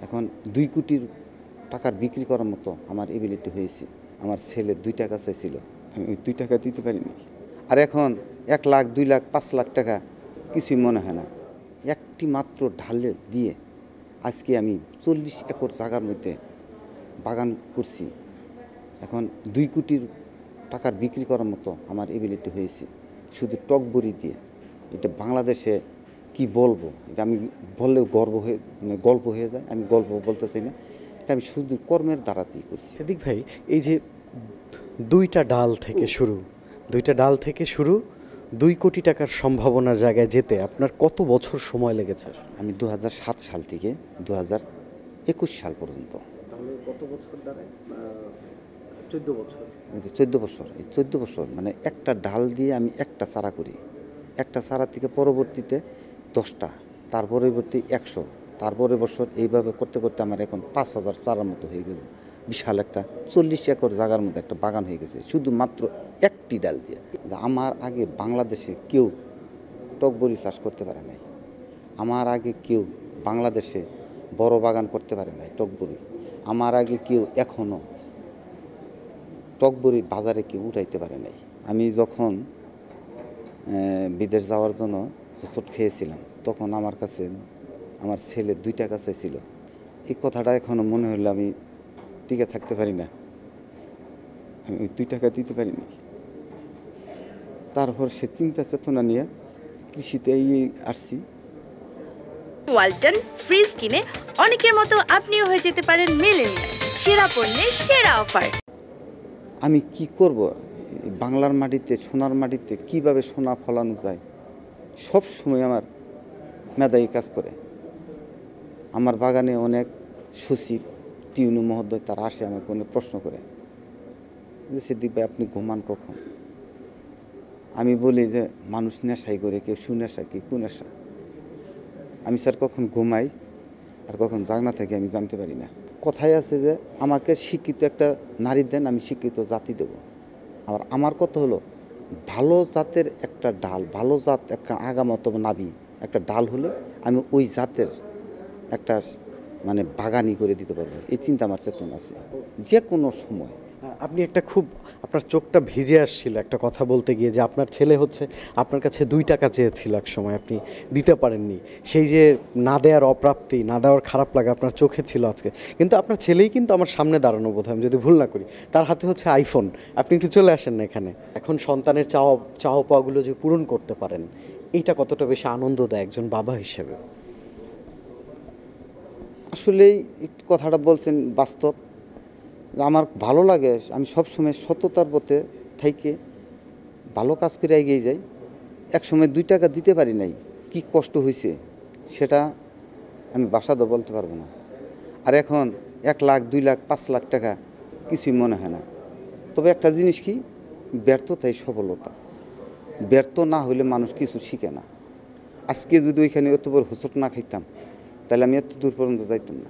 এখন ২ কোটির টাকার বিক্রি করার মতো আমার এবিলিটি হয়েছে। আমার ছেলে ২ টাকা চাইছিল, আমি ওই ২ টাকা দিতে পারিনি। আর এখন ১ লাখ, ২ লাখ, ৫ লাখ টাকা কিছুই মনে হয় না। একটি মাত্র ঢালে দিয়ে আজকে আমি ৪০ একর জায়গার মধ্যে বাগান করছি। এখন ২ কোটির টাকার বিক্রি করার মতো আমার এবিলিটি হয়েছে শুধু টকবড়ি দিয়ে। এটা বাংলাদেশে কি বলবো, এটা আমি বললেও গল্প হয়ে যায়। আমি গল্প বলতে চাই না, এটা আমি শুধু কর্মের দ্বারাতেই করছি। সিদ্দিক ভাই, এই যে ২টা ডাল থেকে শুরু ২ কোটি টাকার সম্ভাবনার জায়গায় যেতে আপনার কত বছর সময় লেগেছে? আমি ২০০৭ সাল থেকে ২০২১ সাল পর্যন্ত, তাহলে কত বছর দাঁড়ায়? ১৪ বছর। এই যে ১৪ বছর, এই ১৪ বছর মানে একটা ডাল দিয়ে আমি একটা চারা করি। একটা চারা থেকে পরবর্তীতে ১০টা, তার পরবর্তী ১০০, তারপরে বছর এইভাবে করতে করতে আমার এখন ৫,০০০ চারার মতো হয়ে গেল। বিশাল একটা ৪০ একর জায়গার মধ্যে একটা বাগান হয়ে গেছে শুধুমাত্র একটি ডাল দিয়ে। আমার আগে বাংলাদেশে কেউ টকবড়ি চাষ করতে পারে নাই। আমার আগে কেউ বাংলাদেশে বড় বাগান করতে পারে নাই টকবড়ি। আমার আগে কেউ এখনও টকবড়ি বাজারে কেউ উঠাইতে পারে নাই। আমি যখন বিদেশ যাওয়ার জন্য হোঁচট খেয়েছিলাম, তখন আমার কাছে আমার ছেলে ২ টাকা চাইছিল। এই কথাটা এখনও মনে হলে আমি টিকে থাকতে পারি না। আমি ওই ২ টাকা দিতে পারিনি। তারপর সে চিন্তা চেতনা নিয়ে কৃষিতে আসছি। ওয়ালটন ফ্রিজ কিনে অনেকের মতো আপনিও হয়ে যেতে পারেন মিলেনিয়াল। সেরা পণ্যের সেরা অফার। আমি কি করব, বাংলার মাটিতে, সোনার মাটিতে কিভাবে সোনা ফলানো যায়, সব সময় আমার মেধাই কাজ করে। আমার বাগানে অনেক সচিব, টিউনু মহোদয় তারা আসে, আমাকে অনেক প্রশ্ন করে যে সিদ্দিক ভাই আপনি ঘুমান কখন? আমি বলি যে মানুষ নেশাই করে, কেউ সুনেশা, কেউ কুনেশা। আমি স্যার কখন ঘুমাই আর কখন জাগনা থাকি আমি জানতে পারি না। কথাই আছে যে আমাকে শিক্ষিত একটা নারী দেন, আমি শিক্ষিত জাতি দেব। আবার আমার কথা হলো ভালো জাতের একটা ডাল, ভালো জাত একটা আগামত নাবি একটা ডাল হলে আমি ওই জাতের একটা মানে বাগানি করে দিতে পারবো। এই চিন্তা আমার চেতনা আছে যে কোনো সময়। আপনি একটা খুব, আপনার চোখটা ভিজে আসছিল একটা কথা বলতে গিয়ে, যে আপনার ছেলে হচ্ছে আপনার কাছে ২ টাকা চেয়েছিল এক সময়, আপনি দিতে পারেননি। সেই যে না দেওয়ার অপ্রাপ্তি, না দেওয়ার খারাপ লাগা আপনার চোখে ছিল আজকে। কিন্তু আপনার ছেলেই কিন্তু আমার সামনে দাঁড়ানো, বোধহয় আমি যদি ভুল না করি, তার হাতে হচ্ছে আইফোন। আপনি একটু চলে আসেন না এখানে। এখন সন্তানের চাওয়া পাওয়াগুলো যে পূরণ করতে পারেন, এইটা কতটা বেশি আনন্দ দেয় একজন বাবা হিসেবে? আসলেই কথাটা বলছেন বাস্তব। আমার ভালো লাগে, আমি সবসময় সততার পথে থেকে ভালো কাজ করে এগিয়ে যাই। একসময় ২ টাকা দিতে পারি নাই, কি কষ্ট হয়েছে সেটা আমি বাসাতে বলতে পারবো না। আর এখন ১ লাখ, ২ লাখ, ৫ লাখ টাকা কিছুই মনে হয় না। তবে একটা জিনিস কি, ব্যর্থতাই সফলতা। ব্যর্থ না হলে মানুষ কিছু শিখে না। আজকে যদি ওইখানে এত বড় হোঁচট না খাইতাম, তাহলে আমি এত দূর পর্যন্ত যাইতাম না।